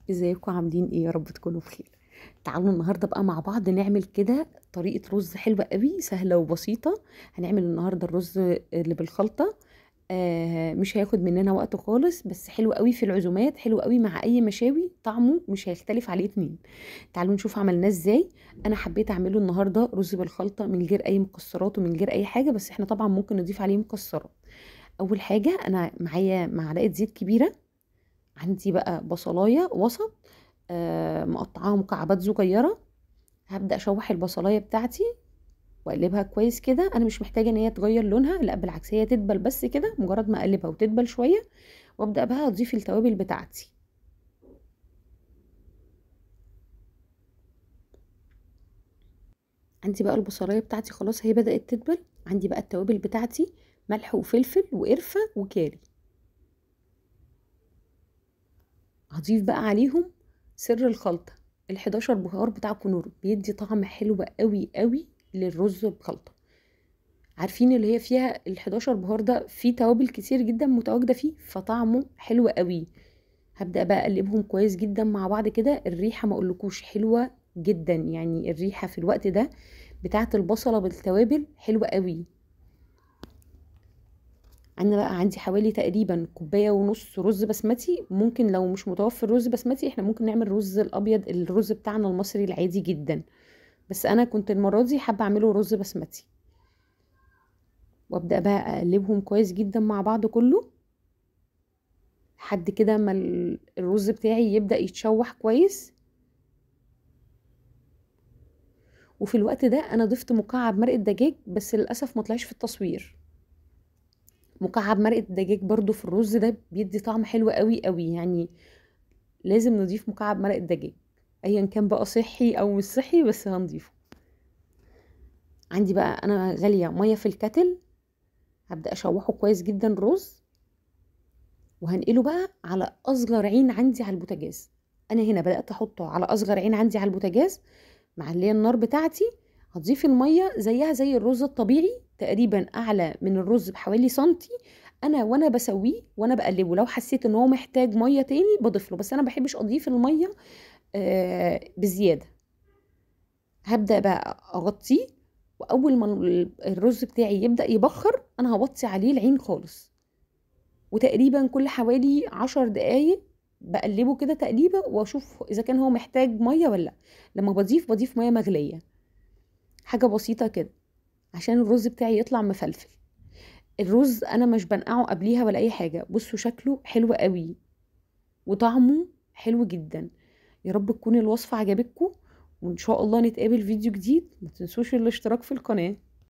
ازيكم عاملين ايه؟ يا رب تكونوا بخير. تعالوا النهارده بقى مع بعض نعمل كده طريقه رز حلوه قوي سهله وبسيطه. هنعمل النهارده الرز اللي بالخلطه. مش هياخد مننا وقت خالص، بس حلو قوي في العزومات، حلو قوي مع اي مشاوي، طعمه مش هيختلف عليه اتنين. تعالوا نشوف عملناه ازاي. انا حبيت اعمله النهارده رز بالخلطه من غير اي مكسرات ومن غير اي حاجه، بس احنا طبعا ممكن نضيف عليه مكسرات. اول حاجه انا معايا معلقه زيت كبيره. عندي بقى بصلايه وسط، مقطعاها مكعبات صغيره. هبدا اشوح البصلايه بتاعتي واقلبها كويس كده. انا مش محتاجه ان هي تغير لونها، لا بالعكس، هي تدبل بس كده، مجرد ما اقلبها وتدبل شويه. وابدا بقى اضيف التوابل بتاعتي. عندي بقى البصلايه بتاعتي خلاص هي بدات تدبل. عندي بقى التوابل بتاعتي: ملح وفلفل وقرفه وكاري. هضيف بقى عليهم سر الخلطه: ال11 بهار بتاع كنور، بيدي طعم حلو قوي قوي للرز بخلطه. عارفين اللي هي فيها ال11 بهار ده فيه توابل كتير جدا متواجده فيه، فطعمه حلو قوي. هبدأ بقى اقلبهم كويس جدا مع بعض كده. الريحه ما اقولكوش حلوه جدا، يعني الريحه في الوقت ده بتاعه البصله بالتوابل حلوه قوي. انا بقى عندي حوالي تقريبا كوبايه ونص رز بسمتي. ممكن لو مش متوفر رز بسمتي احنا ممكن نعمل رز الابيض، الرز بتاعنا المصري العادي جدا، بس انا كنت المره دي حابه اعمله رز بسمتي. وابدا بقى اقلبهم كويس جدا مع بعض كله لحد كده ما الرز بتاعي يبدأ يتشوح كويس. وفي الوقت ده انا ضفت مكعب مرقة دجاج، بس للأسف ما طلعش في التصوير. مكعب مرقة دجاج برضو في الرز ده بيدي طعم حلو قوي قوي، يعني لازم نضيف مكعب مرقة دجاج، ايا كان بقى صحي او مش صحي، بس هنضيفه. عندي بقى انا غالية مية في الكتل. هبدأ اشوحه كويس جدا الرز، وهنقله بقى على اصغر عين عندي على البوتاجاز. انا هنا بدأت احطه على اصغر عين عندي على البوتاجاز، معليه النار بتاعتي. هتضيفي الميه زيها زي الرز الطبيعي، تقريبا اعلى من الرز بحوالي سنتي. وانا بسويه وانا بقلبه، لو حسيت ان هو محتاج ميه تاني بضيف له، بس انا بحبش اضيف الميه بزياده. هبدا بقى اغطيه، واول ما الرز بتاعي يبدا يبخر انا هوطي عليه العين خالص. وتقريبا كل حوالي 10 دقايق بقلبه كده تقليبه، واشوف اذا كان هو محتاج ميه ولا لا. لما بضيف ميه مغليه، حاجة بسيطة كده عشان الرز بتاعي يطلع مفلفل. الرز انا مش بنقعه قبليها ولا اي حاجة. بصوا شكله حلو قوي وطعمه حلو جدا. يا رب تكون الوصفة عجبتكم، وان شاء الله نتقابل فيديو جديد. ما تنسوش الاشتراك في القناة.